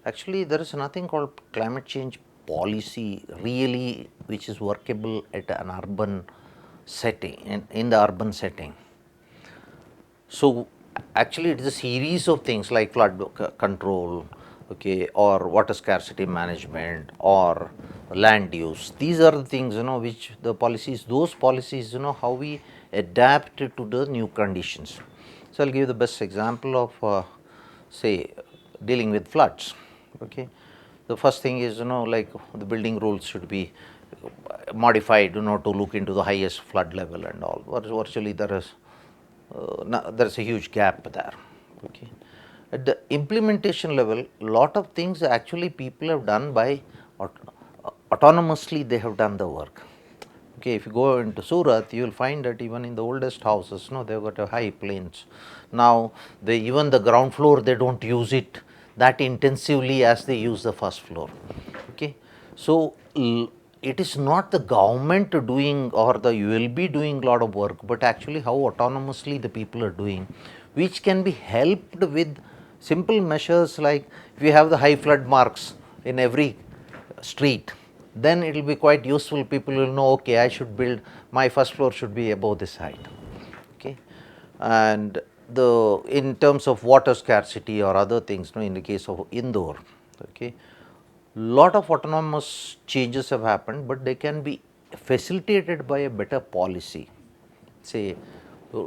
Actually, there is nothing called climate change policy really which is workable at an urban setting, in the urban setting. So, actually it is a series of things like flood control, okay, or water scarcity management or land use. These are the things, which the policies, those policies, how we adapt to the new conditions. So, I will give you the best example of say dealing with floods. Okay. The first thing is, like the building rules should be modified, to look into the highest flood level and all. Virtually there is a huge gap there. Okay. At the implementation level, lot of things actually people have done by autonomously, they have done the work. Okay, if you go into Surat, you will find that even in the oldest houses, they've got a high planes. Now, even the ground floor, they don't use it that intensively as they use the first floor. Okay, so it is not the government doing or the ULB doing a lot of work, but actually how autonomously the people are doing, which can be helped with simple measures like if you have the high flood marks in every street, then it will be quite useful. People will know, okay, I should build, my first floor should be above this height. Okay. And in terms of water scarcity or other things, in the case of Indore, okay, lot of autonomous changes have happened, but they can be facilitated by a better policy. Say,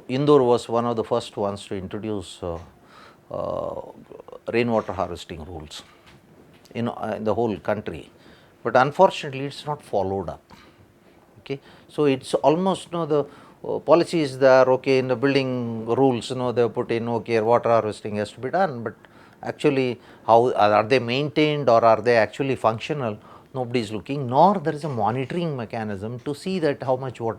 Indore was one of the first ones to introduce uh, rainwater harvesting rules in the whole country, but unfortunately it is not followed up. Okay. So, it is almost the policy is there, okay, in the building rules, they have put in, okay, water harvesting has to be done, but actually how are they maintained or are they actually functional, nobody is looking, nor there is a monitoring mechanism to see that how much water,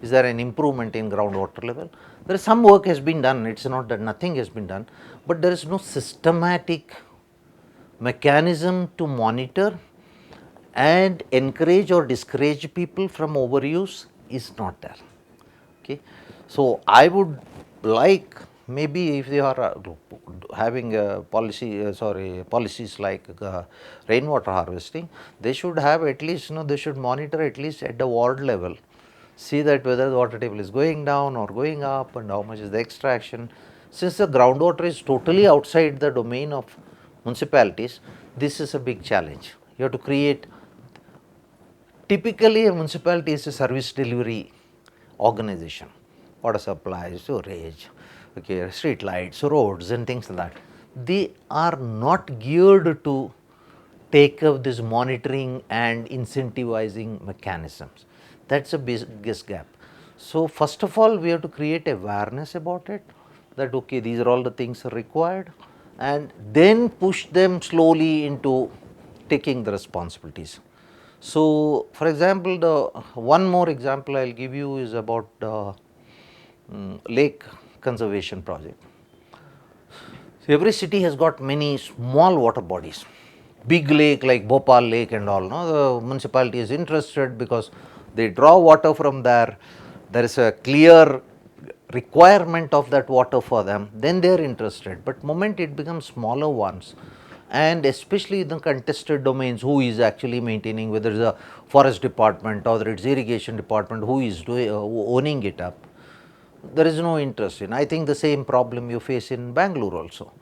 is there an improvement in groundwater level. There is some work has been done, it is not that nothing has been done, but there is no systematic mechanism to monitor and encourage or discourage people from overuse is not there. Okay. So, I would like, maybe if they are having a policy, policies like rainwater harvesting, they should have at least, they should monitor at least at the ward level, see that whether the water table is going down or going up and how much is the extraction. Since the groundwater is totally outside the domain of municipalities, this is a big challenge. You have to create, typically a municipality is a service delivery organization, water supply, sewage, okay, street lights, roads and things like that. They are not geared to take up this monitoring and incentivizing mechanisms. That is a biggest gap. So, first of all, we have to create awareness about it, that okay, these are all the things required, and then push them slowly into taking the responsibilities. So, for example, the one more example I will give you is about lake conservation project. So, every city has got many small water bodies, big lake like Bhopal lake and all. No, the municipality is interested because they draw water from there. There is a clear requirement of that water for them. Then they are interested. But moment it becomes smaller ones, and especially in the contested domains, who is actually maintaining, whether it is a forest department or it is irrigation department, who is owning it up, there is no interest in. I think the same problem you face in Bangalore also.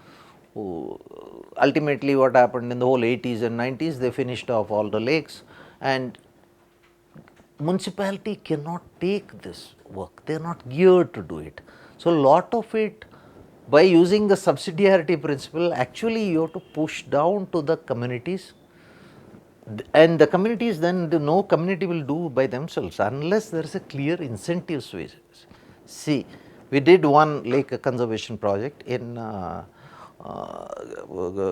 Ultimately what happened in the whole 80s and 90s, they finished off all the lakes, and municipality cannot take this work, they are not geared to do it. So, lot of it, by using the subsidiarity principle, actually you have to push down to the communities, and the communities, then no community will do by themselves unless there is a clear incentive switch. See, we did one lake conservation project in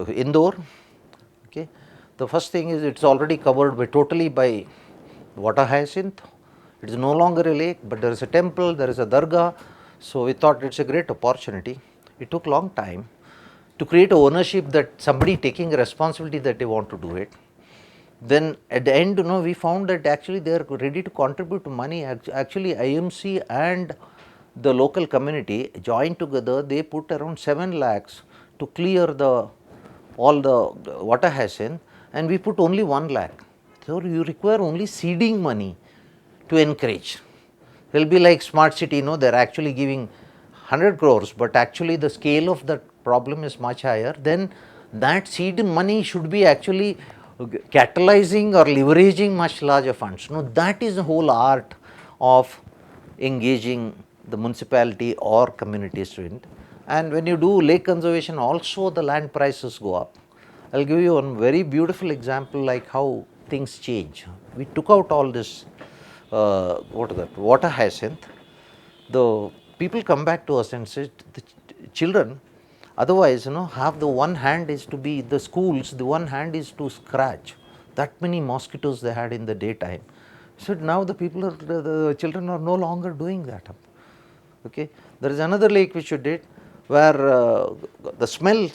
Indore. Okay. The first thing is, it is already covered by totally by water hyacinth. It is no longer a lake, but there is a temple, there is a dargah. So, we thought it is a great opportunity. It took long time to create ownership, that somebody taking responsibility that they want to do it. Then at the end, we found that actually they are ready to contribute money. Actually, IMC and the local community joined together, they put around 7 lakhs to clear the all the water hyacinth and we put only 1 lakh. So, you require only seeding money to encourage. It will be like smart city, they are actually giving 100 crores, but actually the scale of the problem is much higher. Then that seed money should be actually catalyzing or leveraging much larger funds. That is the whole art of engaging the municipality or communities to it. And when you do lake conservation, also the land prices go up. I will give you one very beautiful example like how things change. We took out all this what is that, water hyacinth. The people come back to us and say, the children, otherwise, have the one hand is to be the schools, the one hand is to scratch. That many mosquitoes they had in the daytime. So now the people are, the children are no longer doing that. Okay. There is another lake which you did where the smell,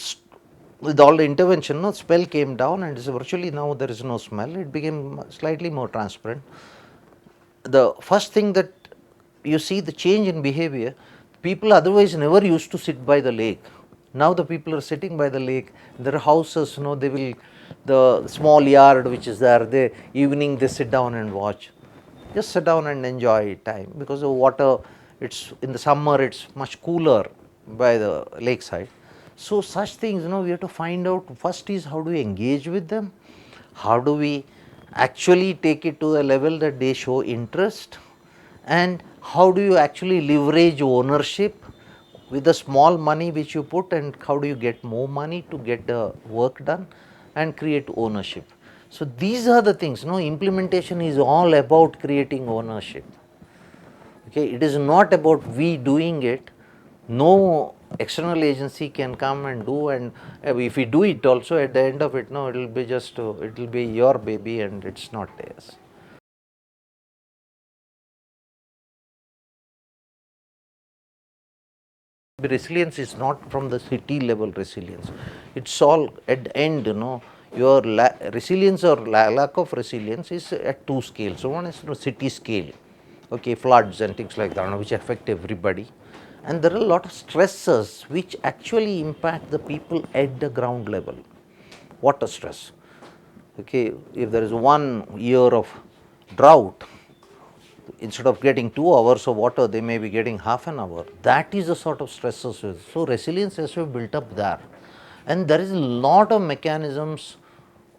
with all the intervention, smell came down and virtually now there is no smell. It became slightly more transparent. The first thing that you see the change in behavior, people otherwise never used to sit by the lake. Now the people are sitting by the lake, their houses, they will, the small yard which is there, they evening they sit down and watch. Just sit down and enjoy time because the water, it's in the summer it's much cooler by the lakeside. So such things, we have to find out first is how do we engage with them, how do we actually take it to the level that they show interest, and how do you actually leverage ownership with the small money which you put, and how do you get more money to get the work done and create ownership. So these are the things, implementation is all about creating ownership. Okay, it is not about we doing it. No external agency can come and do, and if we do it also at the end of it, it will be just it will be your baby and it's not theirs. Resilience is not from the city level resilience. It's all at the end, your resilience or lack of resilience is at two scales. So one is city scale, okay, floods and things like that, which affect everybody. And there are a lot of stresses which actually impact the people at the ground level. Water stress. Okay, if there is 1 year of drought, instead of getting 2 hours of water, they may be getting half an hour. That is the sort of stresses. So resilience has to be built up there. And there is a lot of mechanisms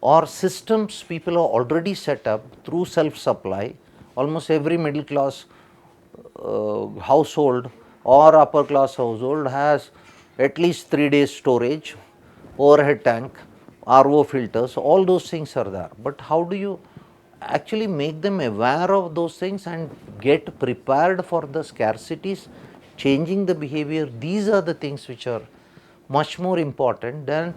or systems people have already set up through self-supply. Almost every middle class household or upper class household has at least 3 days storage, overhead tank, RO filters, all those things are there. But how do you actually make them aware of those things and get prepared for the scarcities, changing the behavior? These are the things which are much more important than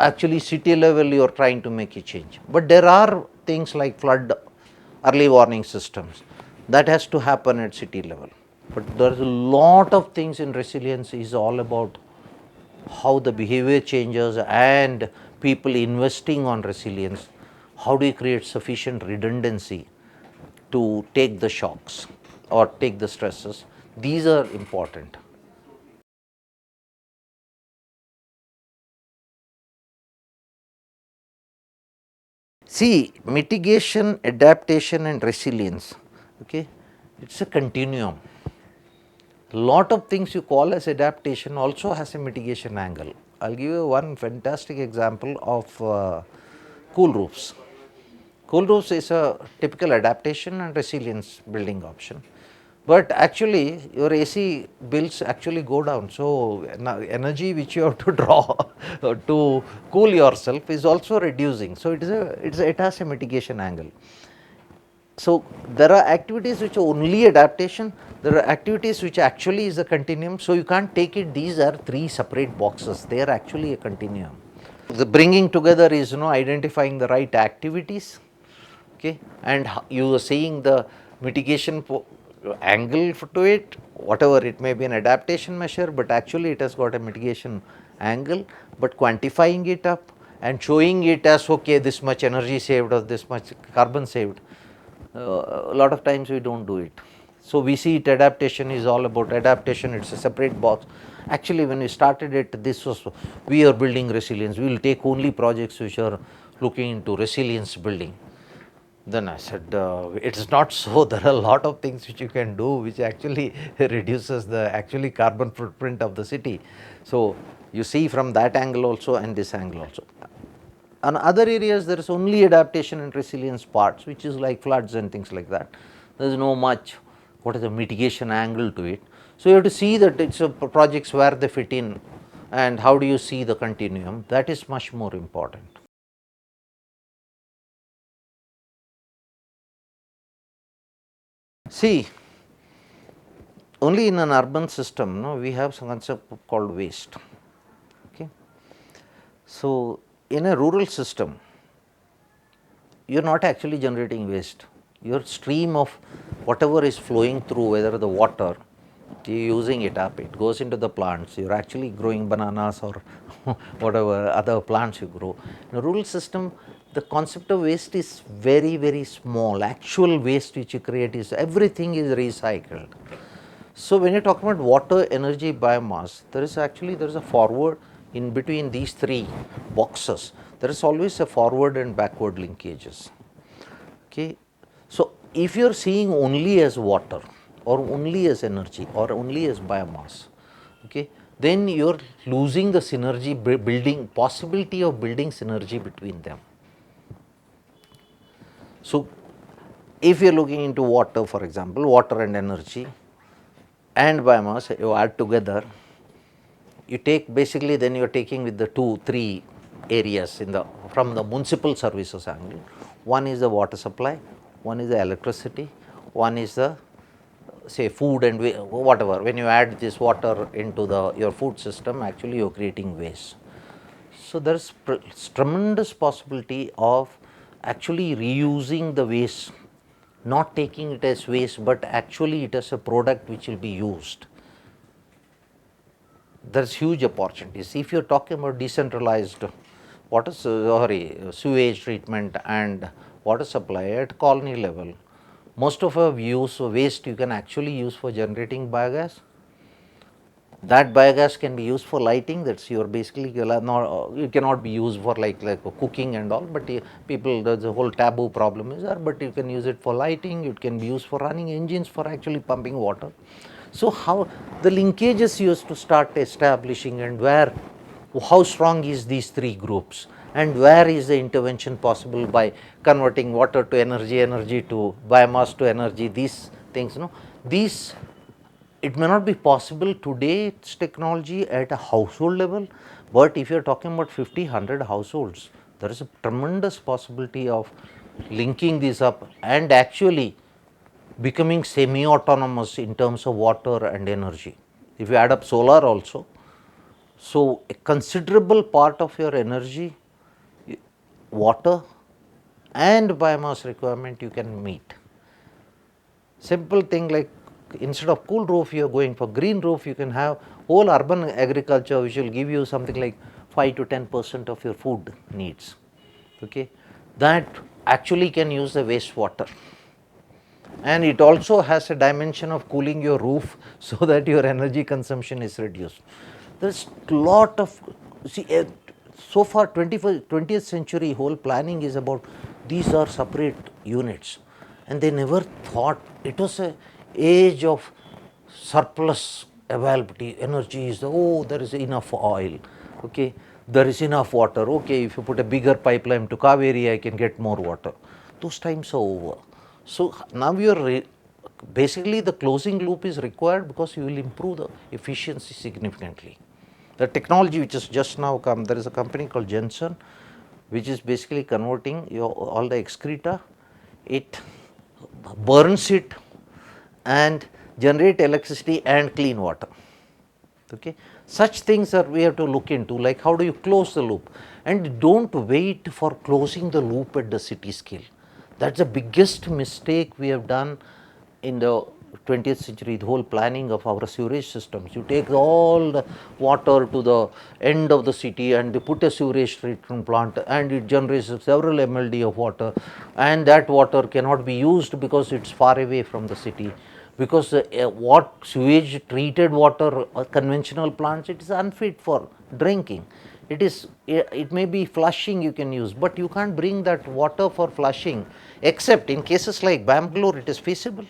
actually city level you are trying to make a change. But there are things like flood early warning systems that has to happen at city level. But there is a lot of things in resilience is all about how the behavior changes and people investing on resilience. How do you create sufficient redundancy to take the shocks or take the stresses? These are important. See, mitigation, adaptation and resilience, okay, it's a continuum. Lot of things you call as adaptation also has a mitigation angle. I'll give you one fantastic example of cool roofs. Cool roofs is a typical adaptation and resilience building option, but actually your AC bills actually go down. So energy which you have to draw to cool yourself is also reducing. So it has a mitigation angle. So there are activities which are only adaptation, there are activities which actually is a continuum. So you can't take it, these are 3 separate boxes, they are actually a continuum. The bringing together is identifying the right activities, okay, and you are seeing the mitigation angle to it, whatever it may be an adaptation measure, but actually it has got a mitigation angle, but quantifying it up and showing it as okay, this much energy saved or this much carbon saved. A lot of times we don't do it. So we see it, adaptation is all about adaptation, it's a separate box. Actually when we started it, this was, we are building resilience, we will take only projects which are looking into resilience building. Then I said, it's not so, there are a lot of things which you can do which actually reduces the actually carbon footprint of the city. So you see from that angle also and this angle also. On other areas there is only adaptation and resilience parts, which is like floods and things like that. There is no much what is the mitigation angle to it. So you have to see that it's projects where they fit in and how do you see the continuum, that is much more important. See, only in an urban system, no, we have some concept called waste. Okay. So in a rural system, you are not actually generating waste. Your stream of whatever is flowing through, whether the water, you are using it up, it goes into the plants, you are actually growing bananas or whatever other plants you grow. In a rural system, the concept of waste is very, very small. Actual waste which you create is, everything is recycled. So when you talk about water, energy, biomass, there is a forward in between these three boxes. There is always a forward and backward linkages. Okay. So if you are seeing only as water or only as energy or only as biomass, okay, then you are losing the synergy building, possibility of building synergy between them. So if you are looking into water, for example, water and energy and biomass, you add together, you take basically, then you are taking with the 2-3 areas in the from the municipal services angle. One is the water supply, one is the electricity, one is the say food and whatever. When you add this water into the your food system, actually you are creating waste. So there is tremendous possibility of actually reusing the waste, not taking it as waste, but actually it as a product which will be used. There is huge opportunities. If you are talking about decentralized water, sewage treatment and water supply at colony level, most of our waste you can actually use for generating biogas. That biogas can be used for lighting, that is your basically it cannot be used for like cooking and all, but people, there is a whole taboo problem is there, but you can use it for lighting, it can be used for running engines, for actually pumping water. So how the linkages you have to start establishing, and where, how strong is these three groups, and where is the intervention possible by converting water to energy, energy to biomass to energy, these things, these, it may not be possible today, it's technology at a household level, but if you are talking about 50, 100 households, there is a tremendous possibility of linking these up and actually becoming semi-autonomous in terms of water and energy. If you add up solar also, so a considerable part of your energy, water and biomass requirement you can meet. Simple thing like, instead of cool roof you are going for green roof, you can have whole urban agriculture which will give you something like 5 to 10% of your food needs. Okay. That actually can use the wastewater, and it also has a dimension of cooling your roof so that your energy consumption is reduced. There is lot of, see, so far 20th century whole planning is about these are separate units, and they never thought, it was a age of surplus availability, energy is there is enough oil, okay, there is enough water, okay, if you put a bigger pipeline to Kaveri, I can get more water. Those times are over. So now you are basically the closing loop is required, because you will improve the efficiency significantly. The technology which has just now come, there is a company called Jensen, which is basically converting all the excreta, it burns it and generate electricity and clean water. Okay. Such things are we have to look into, like how do you close the loop, and don't wait for closing the loop at the city scale. That is the biggest mistake we have done in the 20th century, the whole planning of our sewage systems. You take all the water to the end of the city and they put a sewage treatment plant, and it generates several MLD of water, and that water cannot be used because it is far away from the city. because what sewage treated water or conventional plants, it is unfit for drinking. It may be flushing you can use, but you can't bring that water for flushing, except in cases like Bangalore it is feasible.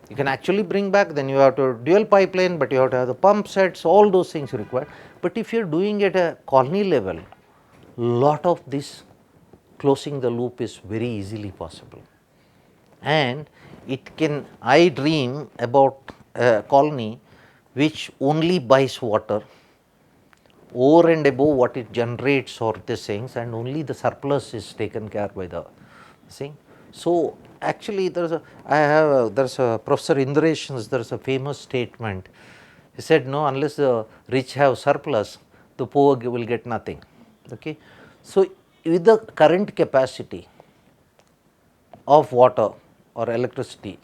You can actually bring back, then you have to dual pipeline, but you have to have the pump sets, all those things required. But if you are doing at a colony level, lot of this closing the loop is very easily possible. And it can, I dream about a colony which only buys water over and above what it generates or these things, and only the surplus is taken care by the thing. So actually there's a Professor Indrashans, there's a famous statement. He said, no, unless the rich have surplus, the poor will get nothing. Okay. So with the current capacity of water or electricity,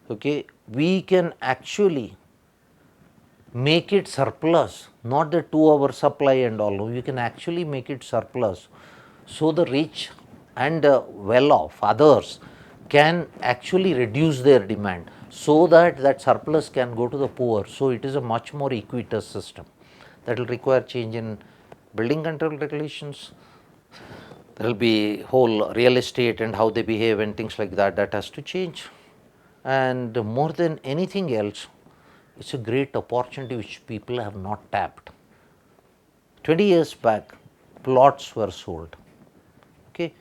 okay, we can actually make it surplus, not the 2-hour supply and all. You can actually make it surplus, so the rich and well off others can actually reduce their demand, so that that surplus can go to the poor. So it is a much more equitous system. That will require change in building control regulations. There will be whole real estate and how they behave and things like that, that has to change. And more than anything else, it's a great opportunity which people have not tapped. 20 years back, plots were sold. Okay,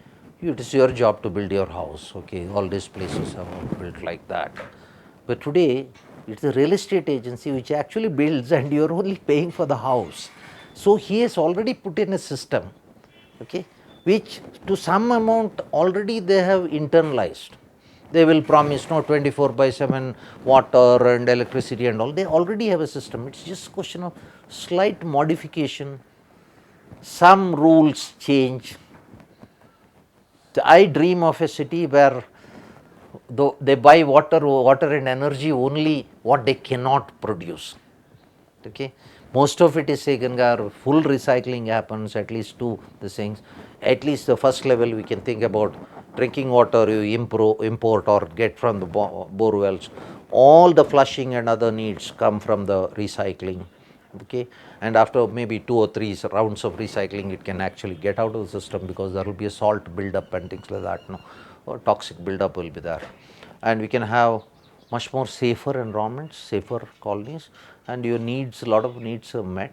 it is your job to build your house. Okay, all these places are built like that. But today, it's a real estate agency which actually builds, and you are only paying for the house. So he has already put in a system, okay, which to some amount already they have internalized. They will promise no 24/7 water and electricity and all. They already have a system. It's just a question of slight modification. Some rules change. I dream of a city where they buy water and energy only what they cannot produce. Okay, most of it is taken care, full recycling happens, at least to the things. At least the first level we can think about drinking water you import or get from the bore wells. All the flushing and other needs come from the recycling. Okay, and after maybe 2 or 3 rounds of recycling, it can actually get out of the system, because there will be a salt buildup and things like that, no, or toxic buildup will be there, and we can have much more safer environments, safer colonies, and your needs, a lot of needs are met.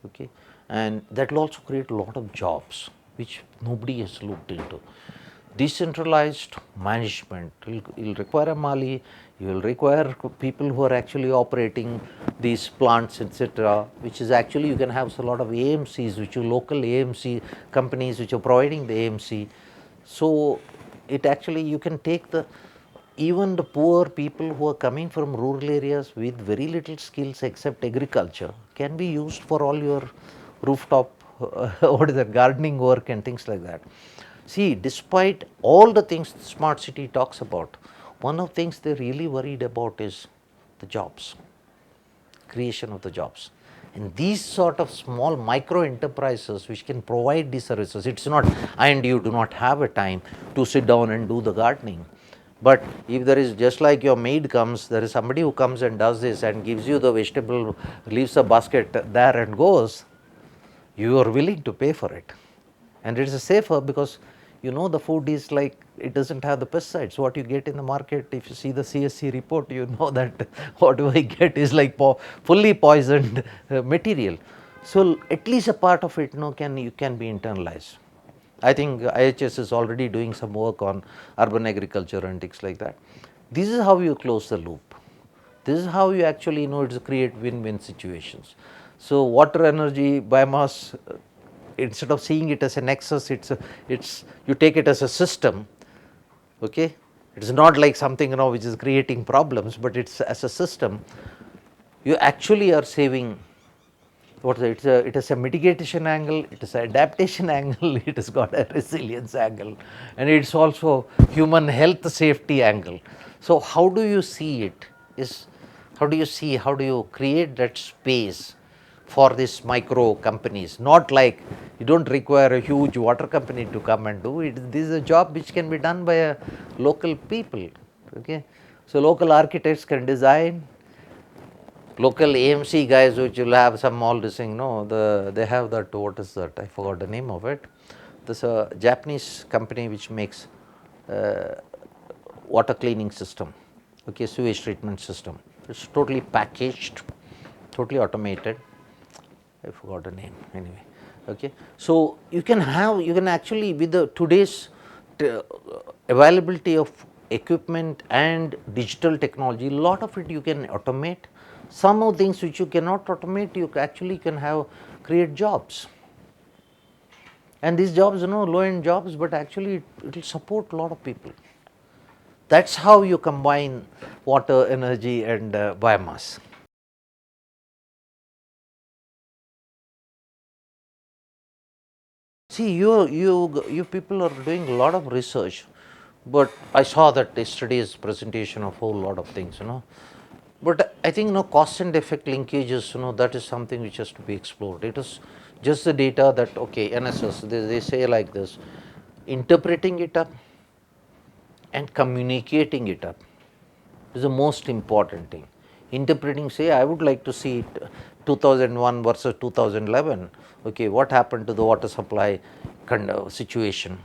Okay, and that will also create a lot of jobs which nobody has looked into. Decentralized management will require a Mali, you will require people who are actually operating these plants, etc., which is actually you can have a lot of AMCs, which are local AMC companies which are providing the AMC. So it actually, you can take the, even the poor people who are coming from rural areas with very little skills except agriculture can be used for all your rooftop what is that, gardening work and things like that. See, despite all the things the smart city talks about, one of the things they are really worried about is the jobs, creation of the jobs. And these sort of small micro enterprises which can provide these services, it's not, and you do not have a time to sit down and do the gardening. But if there is, just like your maid comes, there is somebody who comes and does this and gives you the vegetable, leaves a basket there and goes, you are willing to pay for it. And it is safer because you know the food is like, it doesn't have the pesticides. What you get in the market, if you see the CSC report, you know that what I get is like fully poisoned material. So at least a part of it, you can be internalized. I think IHS is already doing some work on urban agriculture and things like that. This is how you close the loop. This is how you actually it's create win-win situations. So water, energy, biomass, instead of seeing it as a nexus, you take it as a system. Okay, it is not like something which is creating problems, but it's as a system. You actually are saving. It is a mitigation angle, it is an adaptation angle, it has got a resilience angle, and it's also human health safety angle. So how do you see it? How do you create that space for these micro companies? Not like you don't require a huge water company to come and do it. This is a job which can be done by a local people. Okay, So, local architects can design, local AMC guys which will have some all this thing, no, they have that, what is that, I forgot the name of it. There's a Japanese company which makes water cleaning system, okay, sewage treatment system. It's totally packaged, totally automated. I forgot the name anyway. Okay, so you can actually with the today's availability of equipment and digital technology, lot of it you can automate. Some of things which you cannot automate, you actually can have create jobs. And these jobs, low end jobs, but actually it will support a lot of people. That's how you combine water, energy and biomass. See, you people are doing a lot of research, but I saw that yesterday's presentation of whole lot of things, But I think, cost and effect linkages, that is something which has to be explored. It is just the data that, okay, NSS, they say like this, interpreting it up and communicating it up is the most important thing. Interpreting, say, I would like to see it 2001 versus 2011. Okay, what happened to the water supply kind of situation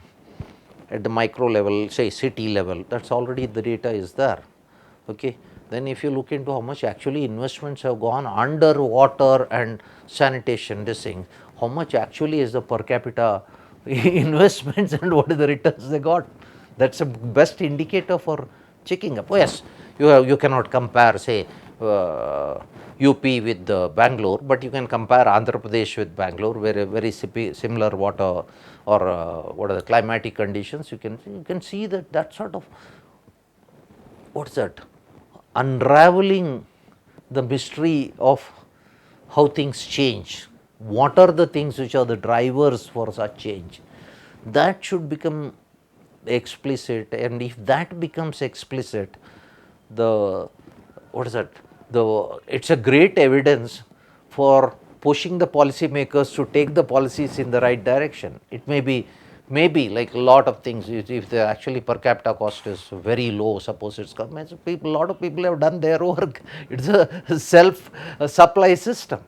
at the micro level, say city level? That's already the data is there. Okay, then if you look into how much actually investments have gone under water and sanitation, this thing, how much actually is the per capita investments and what are the returns they got? That's a best indicator for checking up. Oh, yes, you cannot compare, say, UP with Bangalore, but you can compare Andhra Pradesh with Bangalore, where a very similar water or what are the climatic conditions. You can see that sort of, what's that, unraveling the mystery of how things change. What are the things which are the drivers for such change? That should become explicit, and if that becomes explicit, the, what is that, it's a great evidence for pushing the policymakers to take the policies in the right direction. It maybe like a lot of things, if the actually per capita cost is very low, suppose it's government, a lot of people have done their work. It's a self supply system.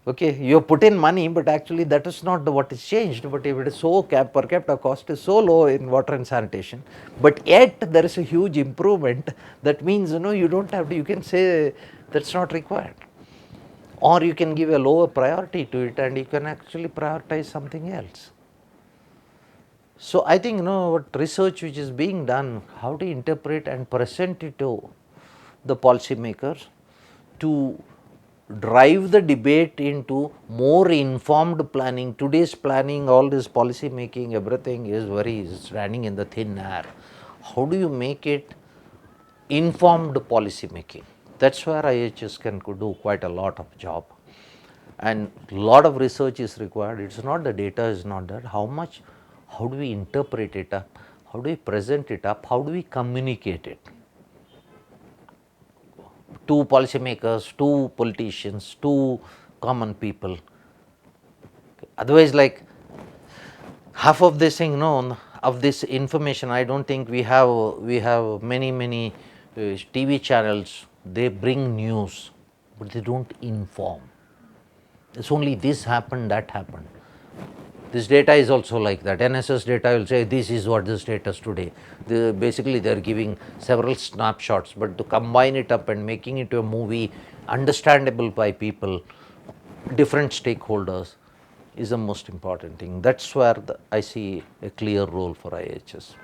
Okay, you put in money, but actually that is not what is changed. But if it is so per capita cost is so low in water and sanitation, but yet there is a huge improvement, that means, you don't have to, you can say that's not required, or you can give a lower priority to it and you can actually prioritize something else. So I think, what research which is being done, how to interpret and present it to the policymakers to drive the debate into more informed planning. Today's planning, all this policy making, everything is running in the thin air. How do you make it informed policy making? That's where IHS can do quite a lot of job, and lot of research is required. It's not the data is not that. How do we interpret it up? How do we present it up? How do we communicate it to policymakers, to politicians, to common people? Otherwise, like half of this thing, of this information, I don't think we have many TV channels. They bring news, but they don't inform. It's only this happened, that happened. This data is also like that. NSS data will say this is what the status today. Basically, they are giving several snapshots, but to combine it up and making it a movie understandable by people, different stakeholders, is the most important thing. That's where I see a clear role for IHS.